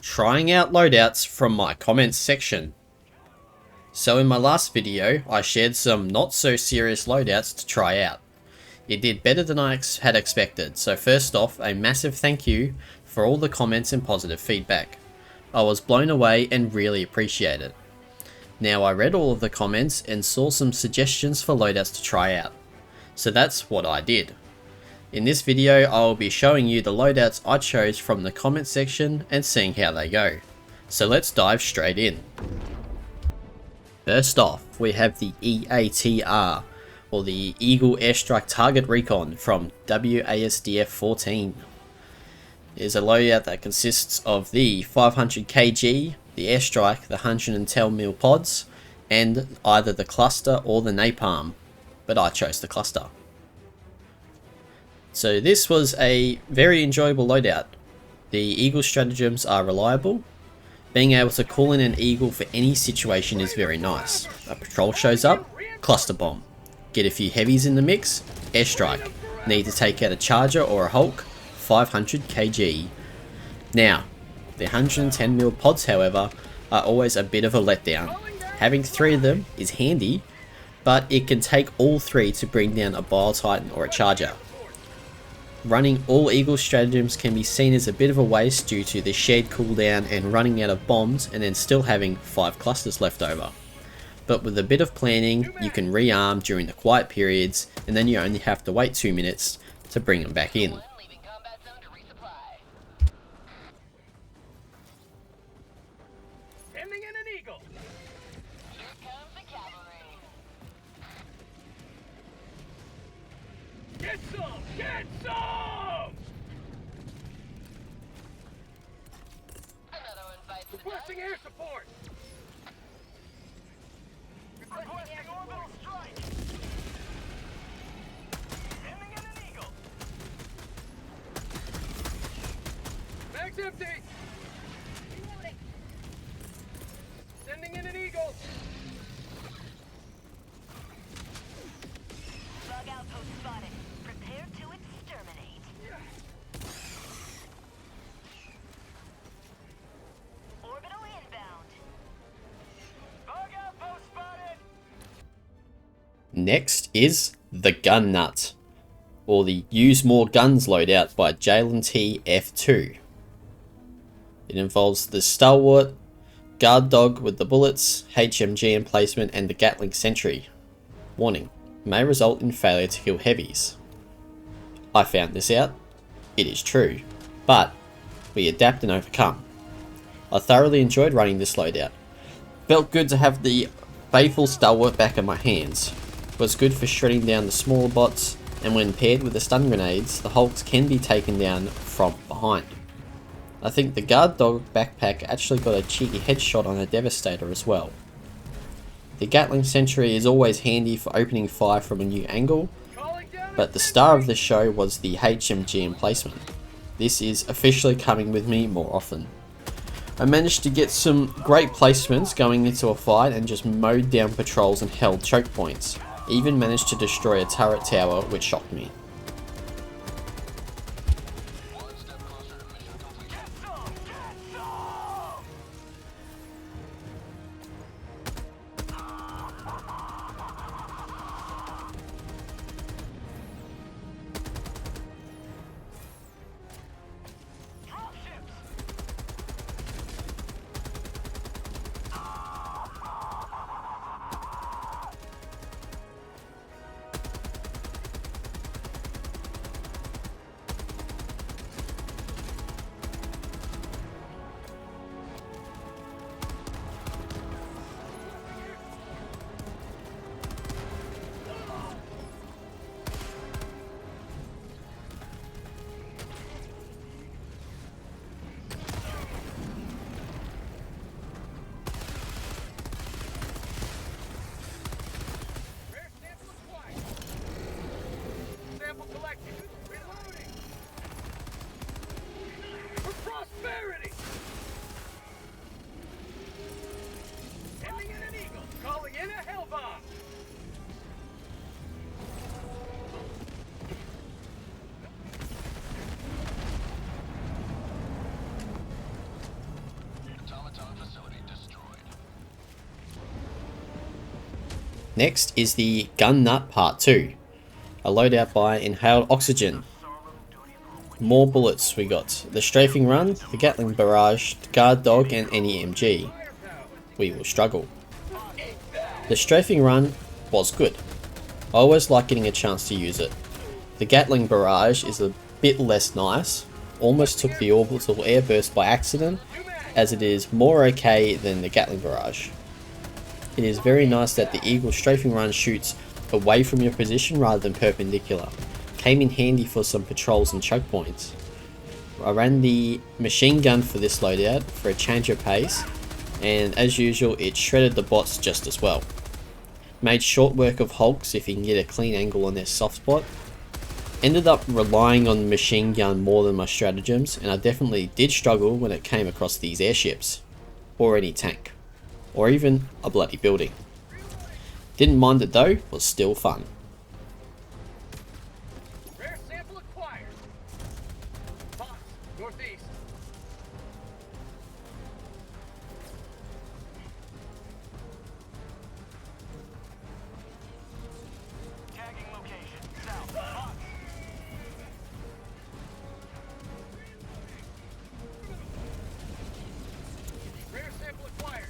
trying out loadouts from my comments section. So in my last video, I shared some not so serious loadouts to try out. It did better than I had expected, so first off, a massive thank you for all the comments and positive feedback. I was blown away and really appreciate it. Now I read all of the comments and saw some suggestions for loadouts to try out. So that's what I did. In this video, I will be showing you the loadouts I chose from the comment section and seeing how they go. So let's dive straight in. First off, we have the EATR, or the Eagle Airstrike Target Recon from WASDF 14. It is a loadout that consists of the 500 kg, the Airstrike, the 110mm pods, and either the cluster or the napalm, but I chose the cluster. So this was a very enjoyable loadout. The Eagle stratagems are reliable. Being able to call in an Eagle for any situation is very nice. A patrol shows up, cluster bomb. Get a few heavies in the mix, airstrike. Need to take out a charger or a Hulk, 500 kg. Now, the 110mm pods however are always a bit of a letdown. Having 3 of them is handy, but it can take all 3 to bring down a Bile Titan or a charger. Running all Eagle stratagems can be seen as a bit of a waste due to the shared cooldown and running out of bombs and then still having 5 clusters left over. But with a bit of planning, you can rearm during the quiet periods and then you only have to wait 2 minutes to bring them back in. Get some! Get some! Another one bites the dust. Requesting air support! Requesting orbital strike! Sending in an Eagle! Mag's empty! Reloading! Sending in an Eagle! Bug outpost spotted. Prepare to exterminate. Orbital inbound. Bug outpost spotted. Next is the Gun Nut, or the Use More Guns loadout by Jalen T F2. It involves the Stalwart, Guard Dog with the bullets, HMG emplacement, and the Gatling Sentry. Warning, may result in failure to kill heavies. I found this out. It is true, but we adapt and overcome. I thoroughly enjoyed running this loadout. Felt good to have the faithful Stalwart back in my hands. Was good for shredding down the smaller bots, and when paired with the stun grenades, the Hulks can be taken down from behind. I think the Guard Dog backpack actually got a cheeky headshot on a Devastator as well. The Gatling Sentry is always handy for opening fire from a new angle, but the star of the show was the HMG emplacement. This is officially coming with me more often. I managed to get some great placements going into a fight and just mowed down patrols and held choke points. Even managed to destroy a turret tower, which shocked me. Next is the Gun Nut Part 2, a loadout by Inhaled Oxygen. More bullets we got. The Strafing Run, the Gatling Barrage, the Guard Dog and any MG. We will struggle. The Strafing Run was good. I always like getting a chance to use it. The Gatling Barrage is a bit less nice. Almost took the orbital airburst by accident, as it is more okay than the Gatling Barrage. It is very nice that the Eagle Strafing Run shoots away from your position rather than perpendicular. Came in handy for some patrols and choke points. I ran the machine gun for this loadout for a change of pace, and as usual it shredded the bots just as well. Made short work of hulks if you can get a clean angle on their soft spot. Ended up relying on the machine gun more than my stratagems, and I definitely did struggle when it came across these airships, or any tank, or even a bloody building. Didn't mind it though, was still fun. Rare sample acquired. Box, northeast. Tagging location, south. Box. Rare sample acquired.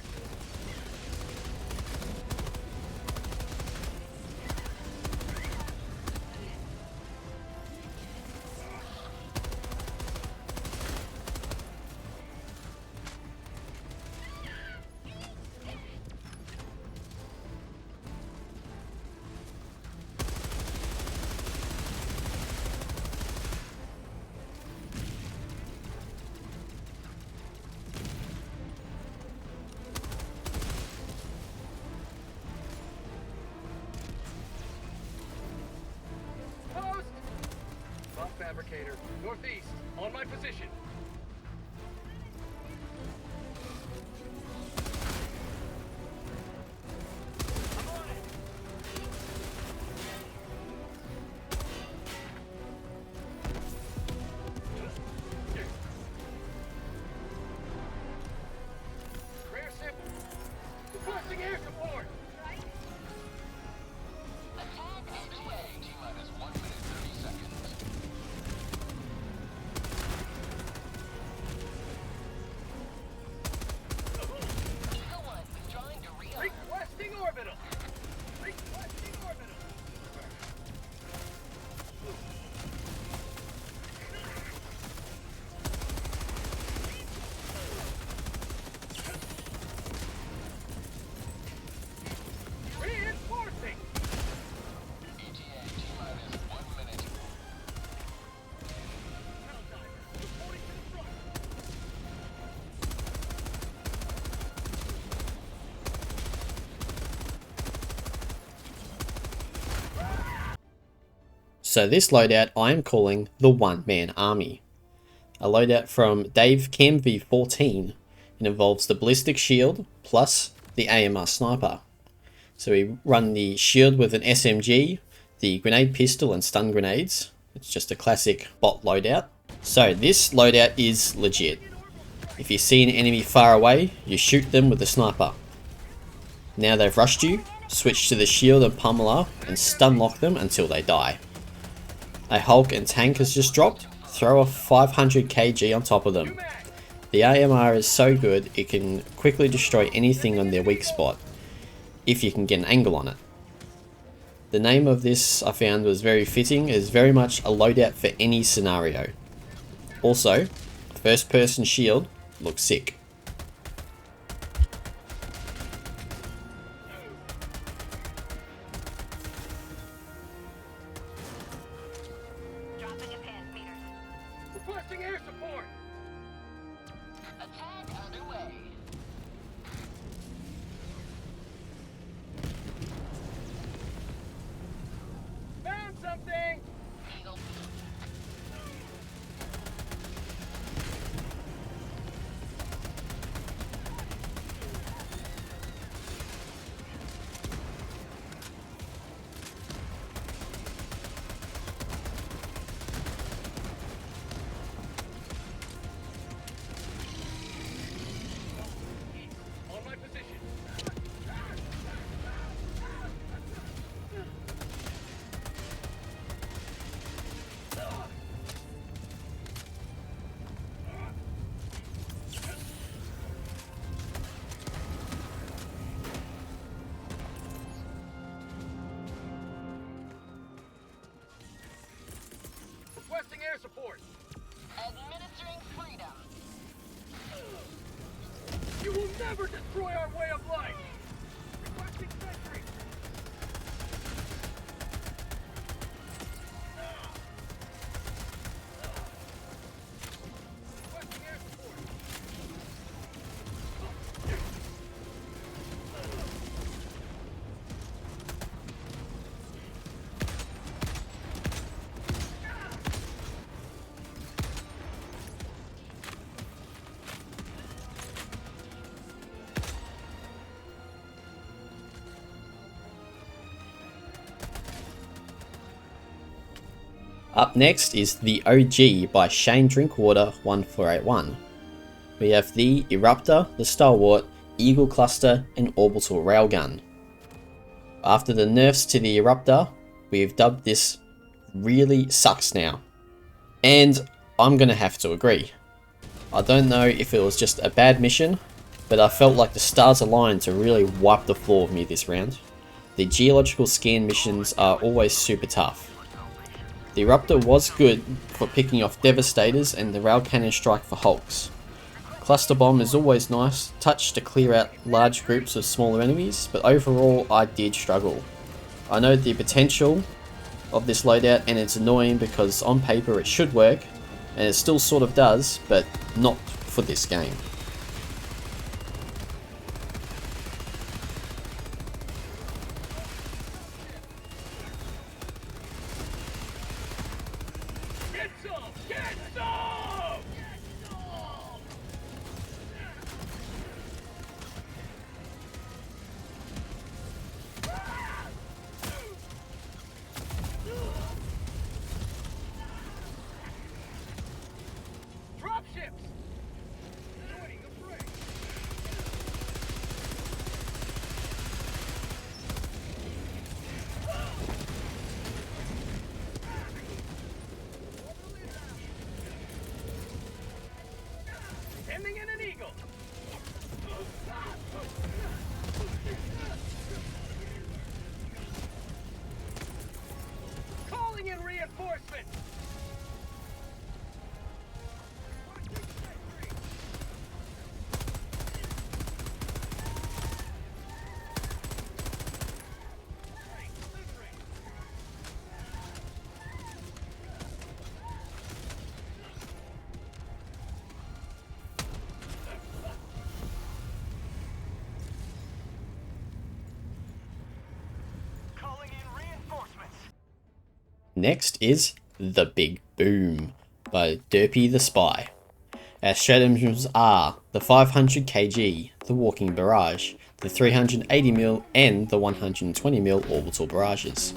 Post! Bomb fabricator, northeast, on my position. I'm on it. Rare sample. Requesting air support. Requesting orbital. Requesting orbital. Reinforcing. ETA T-minus 1 minute. Helldivers reporting to the front. So this loadout I am calling the One Man Army. A loadout from Dave Cam V14. It involves the ballistic shield plus the AMR sniper. So we run the shield with an SMG, the grenade pistol and stun grenades. It's just a classic bot loadout. So this loadout is legit. If you see an enemy far away, you shoot them with the sniper. Now they've rushed you, switch to the shield and pummeler and stun lock them until they die. A Hulk and tank has just dropped, throw a 500 kg on top of them. The AMR is so good it can quickly destroy anything on their weak spot, if you can get an angle on it. The name of this I found was very fitting, it is very much a loadout for any scenario. Also, first person shield looks sick. Dropping at 10 meters. Requesting air support. Attack underway. Found something. never destroy our way of life! Requesting sentry! Requesting air support! Up next is the OG by Shane Drinkwater 1481. We have the Eruptor, the Stalwart, Eagle Cluster, and Orbital Railgun. After the nerfs to the Eruptor, we've dubbed this really sucks now. And I'm gonna have to agree. I don't know if it was just a bad mission, but I felt like the stars aligned to really wipe the floor with me this round. The geological scan missions are always super tough. The Eruptor was good for picking off Devastators and the Rail Cannon Strike for Hulks. Cluster Bomb is always nice, touch to clear out large groups of smaller enemies, but overall I did struggle. I know the potential of this loadout and it's annoying because on paper it should work, and it still sort of does, but not for this game. Get some! Get some! Get some! Dropships! Joining the fray! Sending in an eagle! Calling in reinforcements! Calling in reinforcements! Next is The Big Boom by Derpy the Spy. Our stratagems are the 500 kg, the Walking Barrage, the 380mm and the 120mm orbital barrages.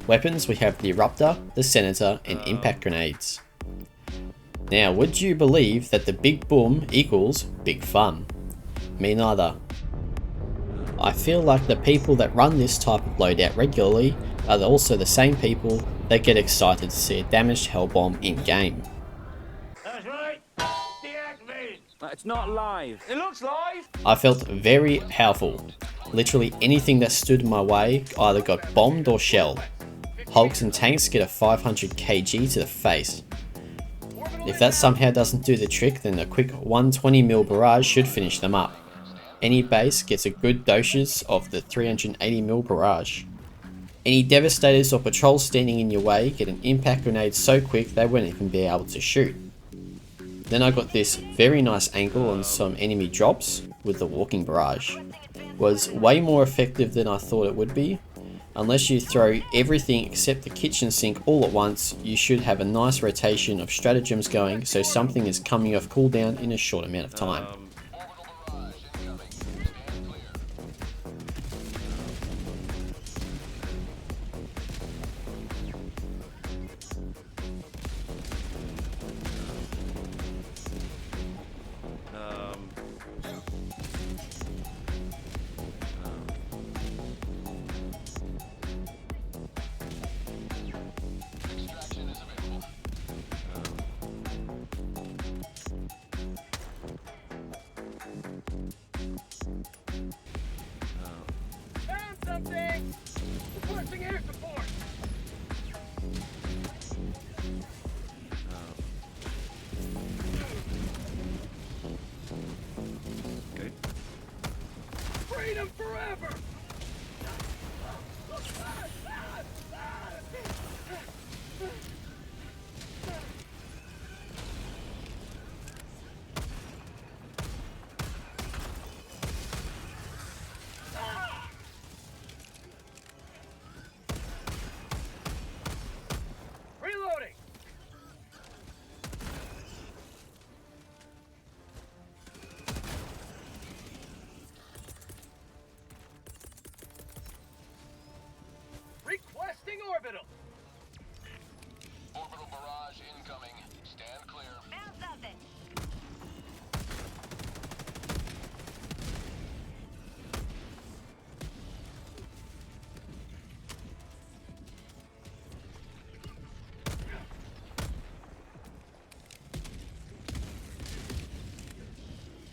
Weapons, we have the Eruptor, the Senator and impact grenades. Now, would you believe that the Big Boom equals big fun? Me neither. I feel like the people that run this type of loadout regularly are also the same people that get excited to see a damaged hell bomb in game. That's right! Deactivate! It's not live. It looks live! I felt very powerful. Literally anything that stood in my way either got bombed or shelled. Hulks and tanks get a 500 kg to the face. If that somehow doesn't do the trick, then a quick 120mm barrage should finish them up. Any base gets a good dosage of the 380mm barrage. Any Devastators or patrols standing in your way get an impact grenade so quick they won't even be able to shoot. Then I got this very nice angle on some enemy drops with the Walking Barrage. Was way more effective than I thought it would be. Unless you throw everything except the kitchen sink all at once, you should have a nice rotation of stratagems going so something is coming off cooldown in a short amount of time. Extraction is available. Found something! Requesting air support! Good. Freedom forever! Reloading! Requesting orbital! Orbital barrage incoming. Stand clear. Found something.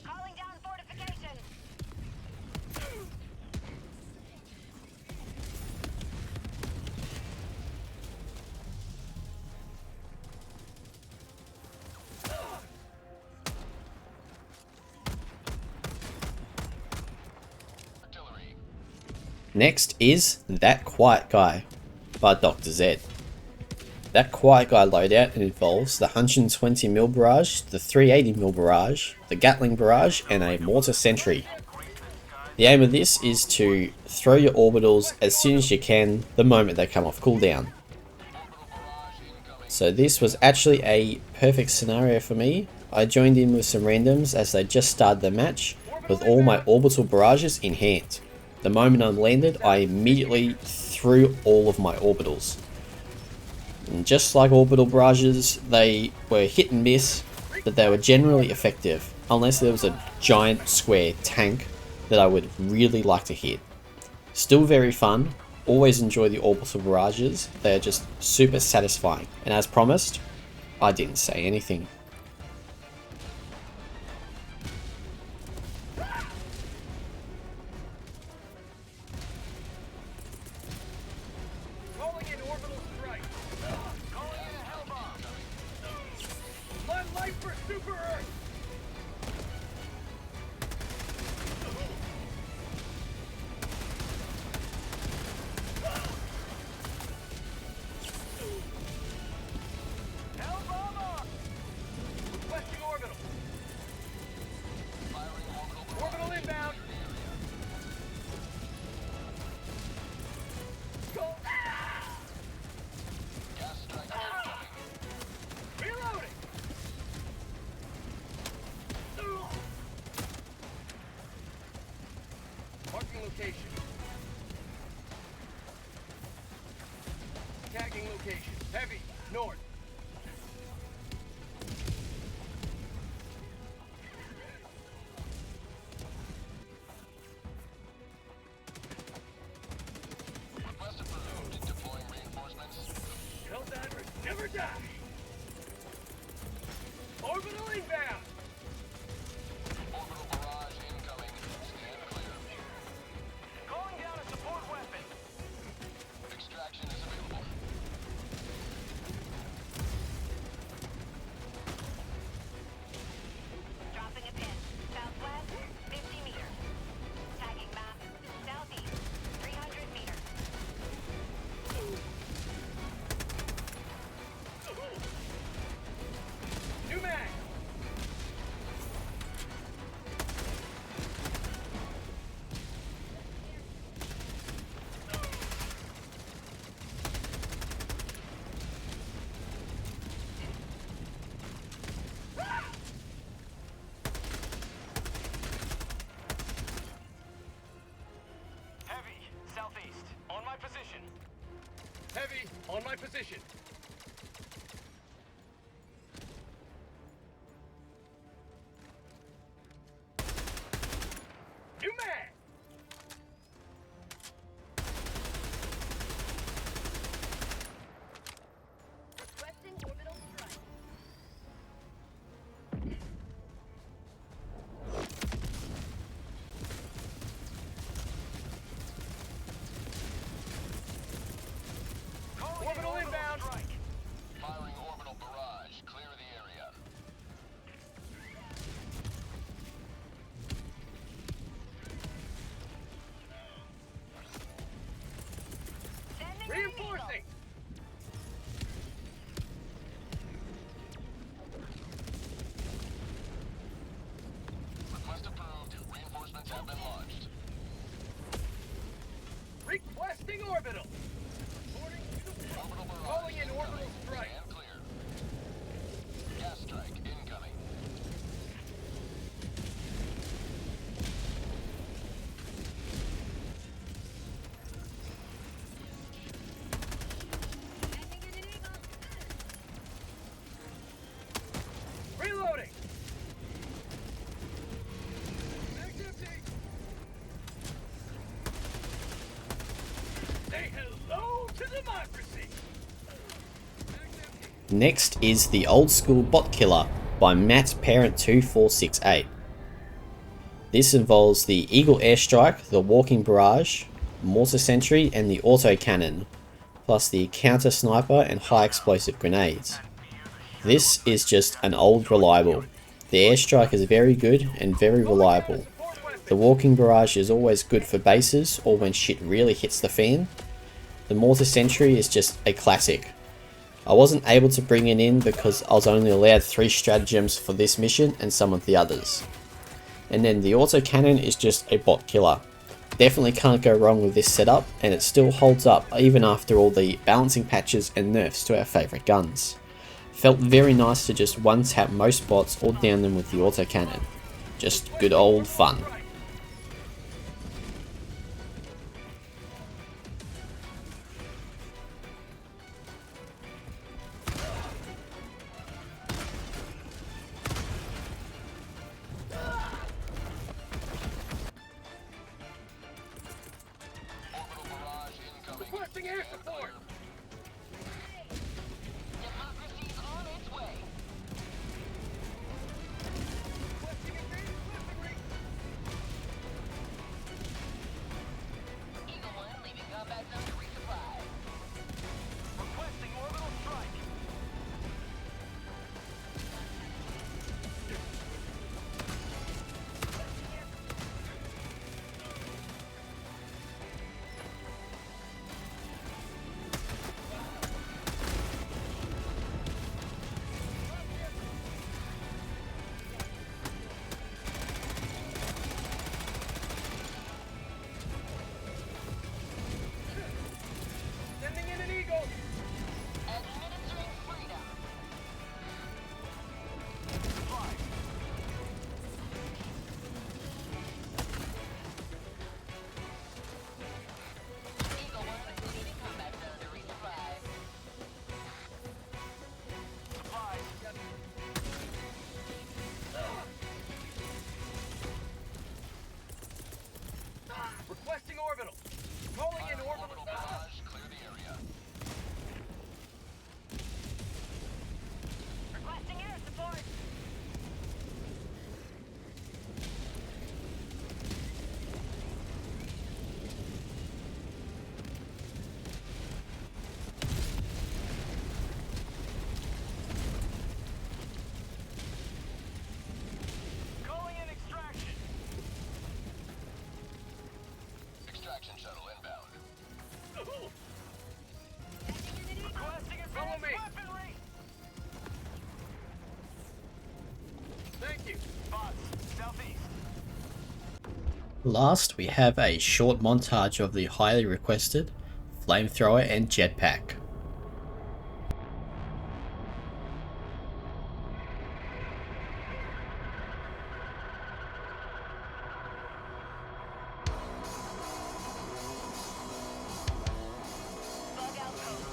Calling down fortifications. Artillery. Next is That Quiet Guy by Dr. Z. That Quiet Guy loadout involves the 120mm barrage, the 380mm barrage, the Gatling barrage, and a mortar sentry. The aim of this is to throw your orbitals as soon as you can the moment they come off cooldown. So this was actually a perfect scenario for me. I joined in with some randoms as they just started the match with all my orbital barrages in hand. The moment I landed, I immediately threw all of my orbitals. And just like orbital barrages, they were hit and miss, but they were generally effective, unless there was a giant square tank that I would really like to hit. Still very fun, always enjoy the orbital barrages, they are just super satisfying, and as promised, I didn't say anything. Calling in orbital strike. Calling in a hell bomb. Blood light for Super Earth. Hell bomb on. Requesting orbital. Orbital inbound. Go. Gas strike incoming. Reloading. Marking location. Tagging location. Heavy. North. Request approved. Deploying reinforcements. Helldivers never die. Orbital inbound. Orbital barrage incoming. Stand clear. Calling down a support weapon. Extraction is available. Dropping a pin. Southwest, 50 meters. Tagging map. Southeast, 300 meters. New mag. Heavy, southeast. On my position. Heavy, on my position. New mag. Requesting orbital strike. Orbital inbound. Firing orbital barrage. Clear the area. Requesting orbital. Reporting to the front. Orbital barrage Calling in orbital incoming. strike. Stand clear. Gas strike incoming. Reloading. Mag's empty. Say hello to democracy. Mag's empty. Next is the Old School Bot Killer by Matt Parent 2468. This involves the Eagle Airstrike, the Walking Barrage, Mortar Sentry and the Auto Cannon, plus the Counter Sniper and High Explosive Grenades. This is just an old reliable. The Airstrike is very good and very reliable. The Walking Barrage is always good for bases or when shit really hits the fan. The Mortar Sentry is just a classic. I wasn't able to bring it in because I was only allowed 3 stratagems for this mission and some of the others. And then the Auto Cannon is just a bot killer. Definitely can't go wrong with this setup and it still holds up even after all the balancing patches and nerfs to our favourite guns. Felt very nice to just one tap most bots or down them with the Auto Cannon. Just good old fun. Orbital barrage incoming. Requesting air Stand support. Democracy's on its way. Requesting advanced weaponry. Eagle 1 leaving combat zone to resupply. Requesting orbital strike. Sending in an eagle. Administering freedom. Supply. Eagle 1 leaving combat zone to resupply. Supplies. Requesting orbital. Calling in orbital. Orbital barrage. Clear the area. Requesting air support. Calling in extraction. Extraction shuttle inbound. Requesting advanced weaponry. Thank you. Bots, southeast. Last we have a short montage of the highly requested Flamethrower and Jetpack. Bug out code.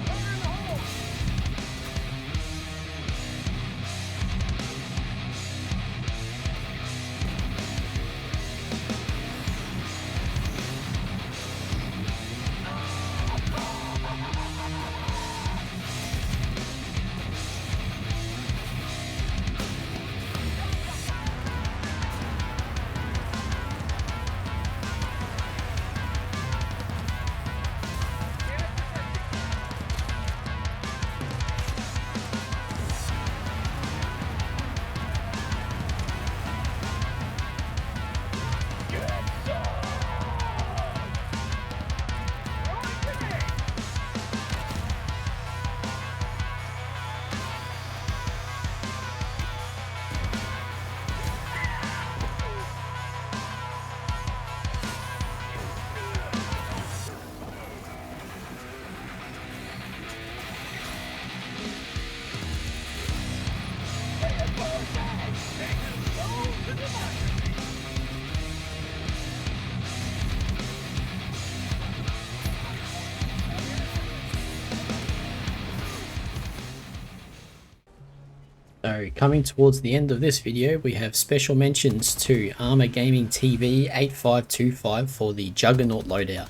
Fire in the hole. So coming towards the end of this video, we have special mentions to Armor Gaming TV 8525 for the Juggernaut loadout.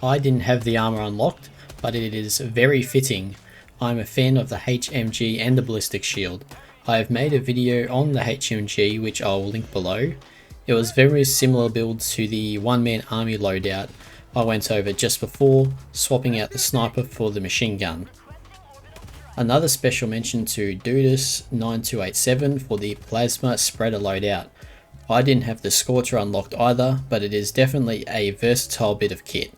I didn't have the armor unlocked, but it is very fitting. I'm a fan of the HMG and the ballistic shield. I have made a video on the HMG which I will link below. It was very similar build to the one-man army loadout I went over just before, swapping out the sniper for the machine gun. Another special mention to Loadouts 9287 for the plasma spreader loadout. I didn't have the Scorcher unlocked either, but it is definitely a versatile bit of kit.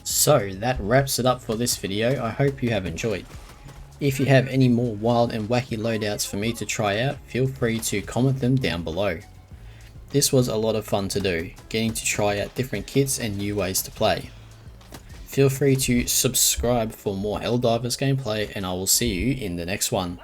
So that wraps it up for this video. I hope you have enjoyed. If you have any more wild and wacky loadouts for me to try out, feel free to comment them down below. This was a lot of fun to do, getting to try out different kits and new ways to play. Feel free to subscribe for more Helldivers gameplay, and I will see you in the next one.